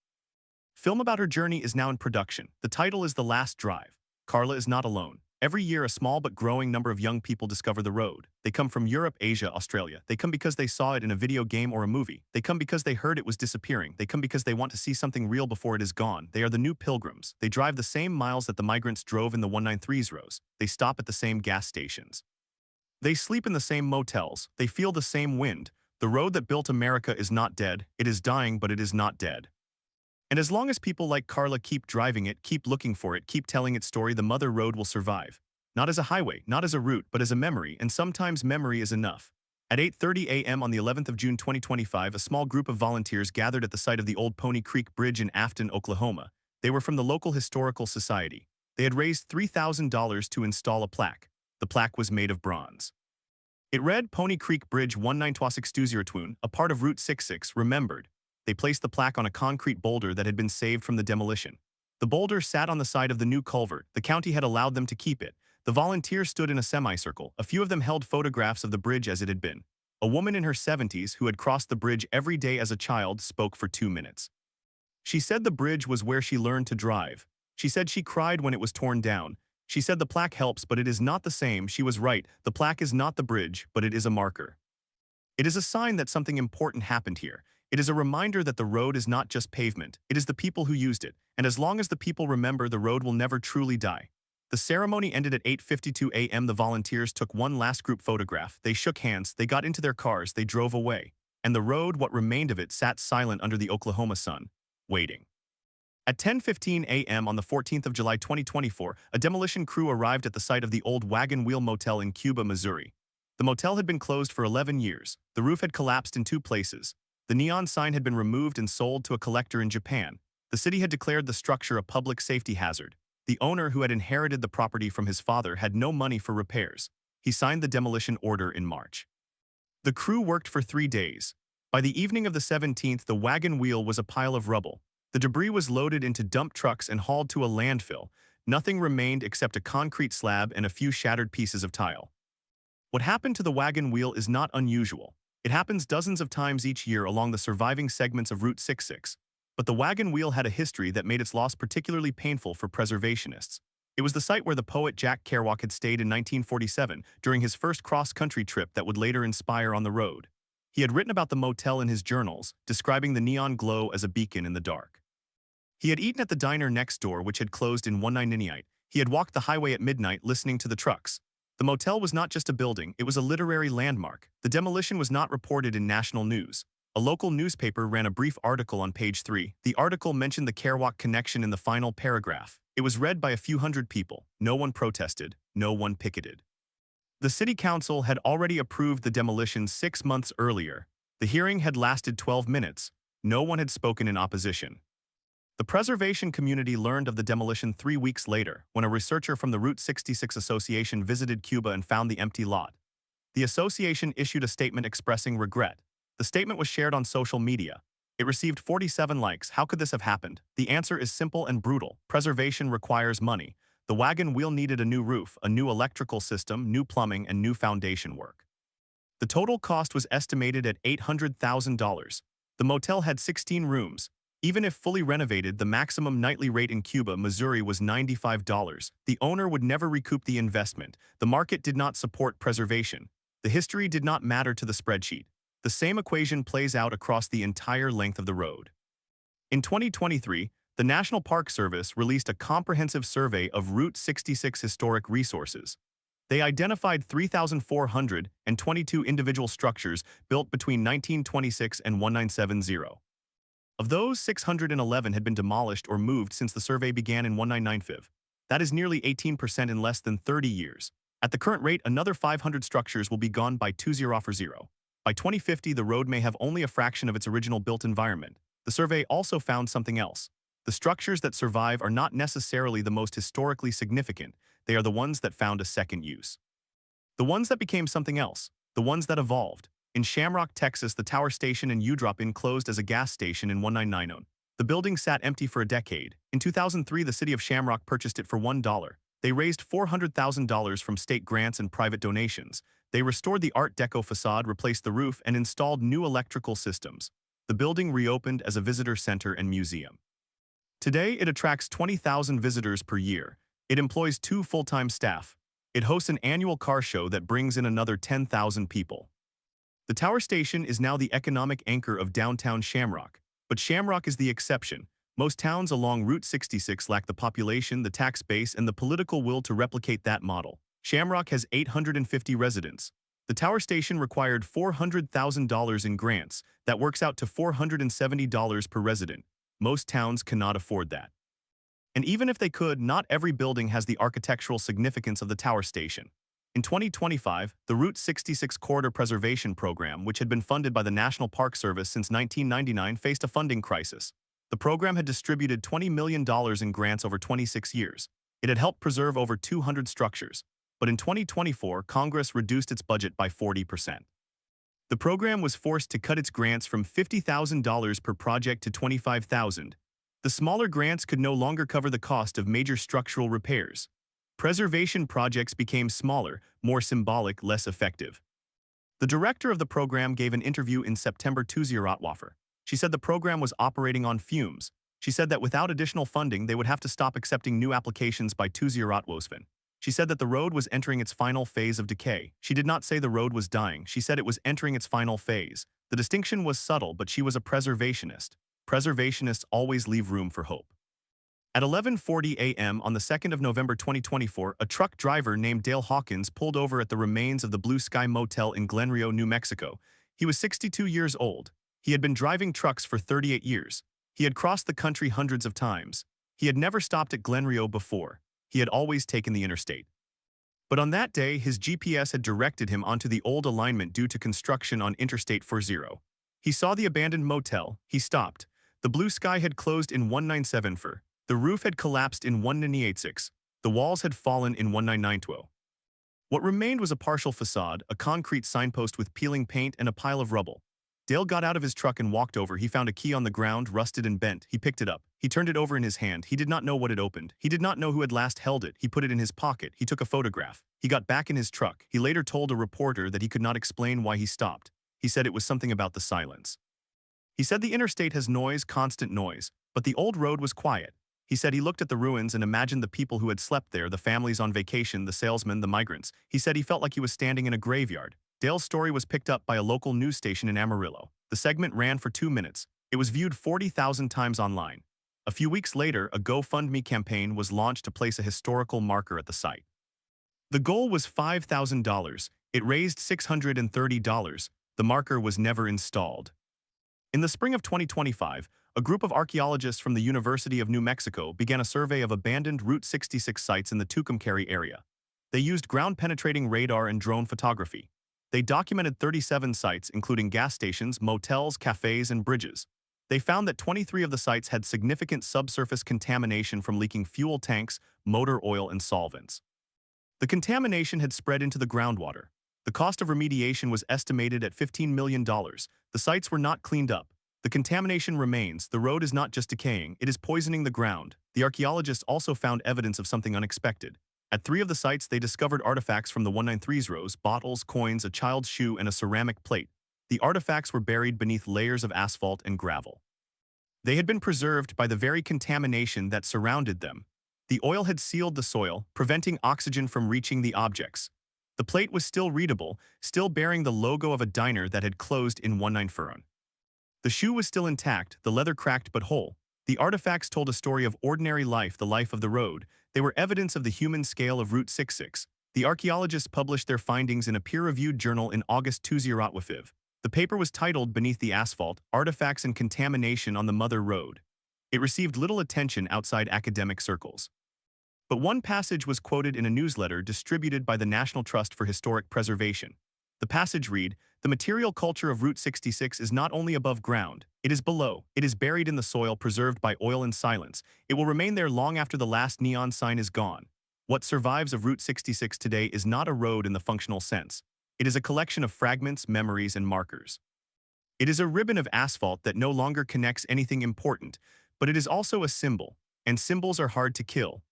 Film about her journey is now in production. The title is The Last Drive. Carla is not alone. Every year, a small but growing number of young people discover the road. They come from Europe, Asia, Australia. They come because they saw it in a video game or a movie. They come because they heard it was disappearing. They come because they want to see something real before it is gone. They are the new pilgrims. They drive the same miles that the migrants drove in the 193's rows. They stop at the same gas stations. They sleep in the same motels. They feel the same wind. The road that built America is not dead. It is dying, but it is not dead. And as long as people like Carla keep driving it, keep looking for it, keep telling its story, the mother road will survive. Not as a highway, not as a route, but as a memory, and sometimes memory is enough. At 8:30 a.m. on the 11th of June 2025, a small group of volunteers gathered at the site of the old Pony Creek Bridge in Afton, Oklahoma. They were from the local historical society. They had raised $3,000 to install a plaque. The plaque was made of bronze. It read, Pony Creek Bridge 192620, a part of Route 66, remembered. They placed the plaque on a concrete boulder that had been saved from the demolition. The boulder sat on the side of the new culvert. The county had allowed them to keep it. The volunteers stood in a semicircle. A few of them held photographs of the bridge as it had been. A woman in her 70s who had crossed the bridge every day as a child spoke for 2 minutes. She said the bridge was where she learned to drive. She said she cried when it was torn down. She said the plaque helps, but it is not the same. She was right. The plaque is not the bridge, but it is a marker. It is a sign that something important happened here. It is a reminder that the road is not just pavement. It is the people who used it. And as long as the people remember, the road will never truly die. The ceremony ended at 8:52 a.m. The volunteers took one last group photograph. They shook hands. They got into their cars. They drove away. And the road, what remained of it, sat silent under the Oklahoma sun, waiting. At 10:15 a.m. on the 14th of July 2024, a demolition crew arrived at the site of the old Wagon Wheel Motel in Cuba, Missouri. The motel had been closed for 11 years. The roof had collapsed in 2 places. The neon sign had been removed and sold to a collector in Japan. The city had declared the structure a public safety hazard. The owner, who had inherited the property from his father, had no money for repairs. He signed the demolition order in March. The crew worked for 3 days. By the evening of the 17th, the wagon wheel was a pile of rubble. The debris was loaded into dump trucks and hauled to a landfill. Nothing remained except a concrete slab and a few shattered pieces of tile. What happened to the wagon wheel is not unusual. It happens dozens of times each year along the surviving segments of Route 66. But the wagon wheel had a history that made its loss particularly painful for preservationists. It was the site where the poet Jack Kerouac had stayed in 1947 during his first cross-country trip that would later inspire On the Road. He had written about the motel in his journals, describing the neon glow as a beacon in the dark. He had eaten at the diner next door, which had closed in 1998. He had walked the highway at midnight listening to the trucks. The motel was not just a building, it was a literary landmark. The demolition was not reported in national news. A local newspaper ran a brief article on page 3. The article mentioned the Kerouac connection in the final paragraph. It was read by a few hundred people. No one protested. No one picketed. The city council had already approved the demolition 6 months earlier. The hearing had lasted 12 minutes. No one had spoken in opposition. The preservation community learned of the demolition 3 weeks later, when a researcher from the Route 66 Association visited Cuba and found the empty lot. The association issued a statement expressing regret. The statement was shared on social media. It received 47 likes. How could this have happened? The answer is simple and brutal. Preservation requires money. The wagon wheel needed a new roof, a new electrical system, new plumbing, and new foundation work. The total cost was estimated at $800,000. The motel had 16 rooms. Even if fully renovated, the maximum nightly rate in Cuba, Missouri was $95. The owner would never recoup the investment. The market did not support preservation. The history did not matter to the spreadsheet. The same equation plays out across the entire length of the road. In 2023, the National Park Service released a comprehensive survey of Route 66 historic resources. They identified 3,422 individual structures built between 1926 and 1970. Of those, 611 had been demolished or moved since the survey began in 1995. That is nearly 18% in less than 30 years. At the current rate, another 500 structures will be gone by 2040. By 2050, the road may have only a fraction of its original built environment. The survey also found something else. The structures that survive are not necessarily the most historically significant. They are the ones that found a second use. The ones that became something else. The ones that evolved. In Shamrock, Texas, the Tower Station in U-Drop-In closed as a gas station in 1990. The building sat empty for a decade. In 2003, the city of Shamrock purchased it for $1. They raised $400,000 from state grants and private donations. They restored the Art Deco facade, replaced the roof, and installed new electrical systems. The building reopened as a visitor center and museum. Today, it attracts 20,000 visitors per year. It employs 2 full-time staff. It hosts an annual car show that brings in another 10,000 people. The Tower Station is now the economic anchor of downtown Shamrock. But Shamrock is the exception. Most towns along Route 66 lack the population, the tax base, and the political will to replicate that model. Shamrock has 850 residents. The Tower Station required $400,000 in grants. That works out to $470 per resident. Most towns cannot afford that. And even if they could, not every building has the architectural significance of the Tower Station. In 2025, the Route 66 Corridor Preservation Program, which had been funded by the National Park Service since 1999, faced a funding crisis. The program had distributed $20 million in grants over 26 years. It had helped preserve over 200 structures. But in 2024, Congress reduced its budget by 40%. The program was forced to cut its grants from $50,000 per project to $25,000. The smaller grants could no longer cover the cost of major structural repairs. Preservation projects became smaller, more symbolic, less effective. The director of the program gave an interview in September 2024. She said the program was operating on fumes. She said that without additional funding, they would have to stop accepting new applications by 2025. She said that the road was entering its final phase of decay. She did not say the road was dying. She said it was entering its final phase. The distinction was subtle, but she was a preservationist. Preservationists always leave room for hope. At 11:40 a.m. on the 2nd of November 2024, a truck driver named Dale Hawkins pulled over at the remains of the Blue Sky Motel in Glen Rio, New Mexico. He was 62 years old. He had been driving trucks for 38 years. He had crossed the country hundreds of times. He had never stopped at Glen Rio before. He had always taken the interstate. But on that day, his GPS had directed him onto the old alignment due to construction on Interstate 40. He saw the abandoned motel. He stopped. The Blue Sky had closed in 1974. The roof had collapsed in 1986. The walls had fallen in 1992. What remained was a partial facade, a concrete signpost with peeling paint, and a pile of rubble. Dale got out of his truck and walked over. He found a key on the ground, rusted and bent. He picked it up. He turned it over in his hand. He did not know what had opened. He did not know who had last held it. He put it in his pocket. He took a photograph. He got back in his truck. He later told a reporter that he could not explain why he stopped. He said it was something about the silence. He said the interstate has noise, constant noise, but the old road was quiet. He said he looked at the ruins and imagined the people who had slept there, the families on vacation, the salesmen, the migrants. He said he felt like he was standing in a graveyard. Dale's story was picked up by a local news station in Amarillo. The segment ran for 2 minutes. It was viewed 40,000 times online. A few weeks later, a GoFundMe campaign was launched to place a historical marker at the site. The goal was $5,000. It raised $630. The marker was never installed. In the spring of 2025, a group of archaeologists from the University of New Mexico began a survey of abandoned Route 66 sites in the Tucumcari area. They used ground-penetrating radar and drone photography. They documented 37 sites, including gas stations, motels, cafes, and bridges. They found that 23 of the sites had significant subsurface contamination from leaking fuel tanks, motor oil, and solvents. The contamination had spread into the groundwater. The cost of remediation was estimated at $15 million. The sites were not cleaned up. The contamination remains. The road is not just decaying, it is poisoning the ground. The archaeologists also found evidence of something unexpected. At 3 of the sites, they discovered artifacts from the 193's rows: bottles, coins, a child's shoe, and a ceramic plate. The artifacts were buried beneath layers of asphalt and gravel. They had been preserved by the very contamination that surrounded them. The oil had sealed the soil, preventing oxygen from reaching the objects. The plate was still readable, still bearing the logo of a diner that had closed in 194. The shoe was still intact, the leather cracked but whole. The artifacts told a story of ordinary life, the life of the road. They were evidence of the human scale of Route 66. The archaeologists published their findings in a peer-reviewed journal in August 2025. The paper was titled "Beneath the Asphalt: Artifacts and Contamination on the Mother Road." It received little attention outside academic circles. But one passage was quoted in a newsletter distributed by the National Trust for Historic Preservation. The passage read, "The material culture of Route 66 is not only above ground, it is below. It is buried in the soil, preserved by oil and silence. It will remain there long after the last neon sign is gone. What survives of Route 66 today is not a road in the functional sense. It is a collection of fragments, memories, and markers. It is a ribbon of asphalt that no longer connects anything important, but it is also a symbol, and symbols are hard to kill."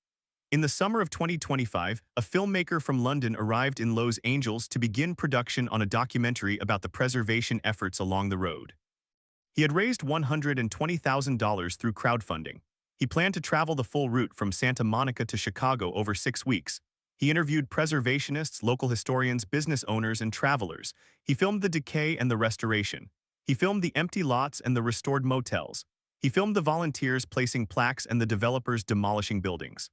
In the summer of 2025, a filmmaker from London arrived in Los Angeles to begin production on a documentary about the preservation efforts along the road. He had raised $120,000 through crowdfunding. He planned to travel the full route from Santa Monica to Chicago over 6 weeks. He interviewed preservationists, local historians, business owners, and travelers. He filmed the decay and the restoration. He filmed the empty lots and the restored motels. He filmed the volunteers placing plaques and the developers demolishing buildings.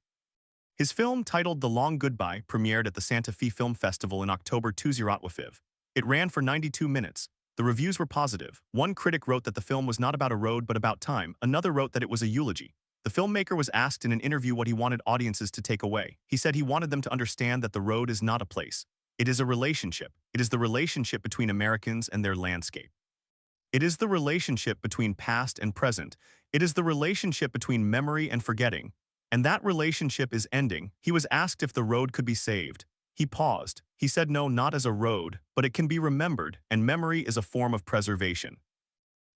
His film, titled The Long Goodbye, premiered at the Santa Fe Film Festival in October 2025. It ran for 92 minutes. The reviews were positive. One critic wrote that the film was not about a road but about time. Another wrote that it was a eulogy. The filmmaker was asked in an interview what he wanted audiences to take away. He said he wanted them to understand that the road is not a place. It is a relationship. It is the relationship between Americans and their landscape. It is the relationship between past and present. It is the relationship between memory and forgetting. And that relationship is ending. He was asked if the road could be saved. He paused. He said no, not as a road, but it can be remembered, and memory is a form of preservation.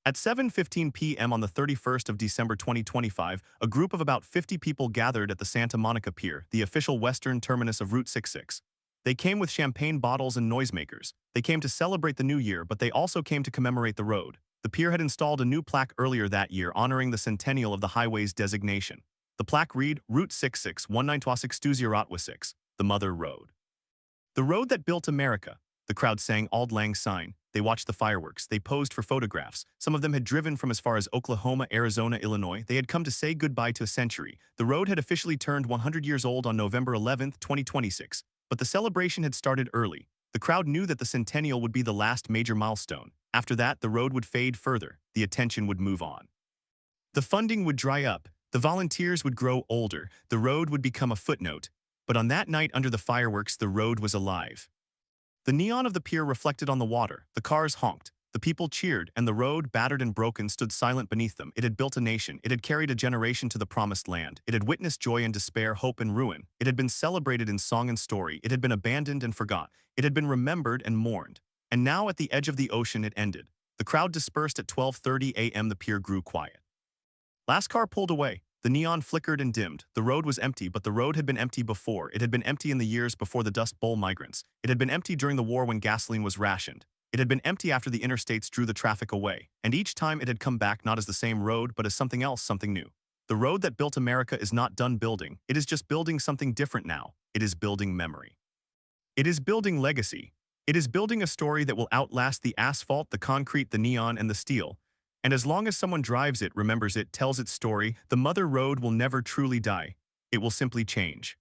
At 7:15 p.m. on the 31st of December 2025, a group of about 50 people gathered at the Santa Monica Pier, the official western terminus of Route 66. They came with champagne bottles and noisemakers. They came to celebrate the new year, but they also came to commemorate the road. The pier had installed a new plaque earlier that year honoring the centennial of the highway's designation. The plaque read, "Route 66, 19220 the Mother Road." The road that built America. The crowd sang Auld Lang Syne. They watched the fireworks. They posed for photographs. Some of them had driven from as far as Oklahoma, Arizona, Illinois. They had come to say goodbye to a century. The road had officially turned 100 years old on November 11, 2026. But the celebration had started early. The crowd knew that the centennial would be the last major milestone. After that, the road would fade further. The attention would move on. The funding would dry up. The volunteers would grow older. The road would become a footnote. But on that night under the fireworks, the road was alive. The neon of the pier reflected on the water. The cars honked. The people cheered, and the road, battered and broken, stood silent beneath them. It had built a nation. It had carried a generation to the promised land. It had witnessed joy and despair, hope and ruin. It had been celebrated in song and story. It had been abandoned and forgot. It had been remembered and mourned. And now at the edge of the ocean it ended. The crowd dispersed at 12:30 a.m. The pier grew quiet. Last car pulled away. The neon flickered and dimmed. The road was empty, but the road had been empty before. It had been empty in the years before the Dust Bowl migrants. It had been empty during the war when gasoline was rationed. It had been empty after the interstates drew the traffic away. And each time it had come back not as the same road, but as something else, something new. The road that built America is not done building. It is just building something different now. It is building memory. It is building legacy. It is building a story that will outlast the asphalt, the concrete, the neon, and the steel. And as long as someone drives it, remembers it, tells its story, the Mother Road will never truly die. It will simply change.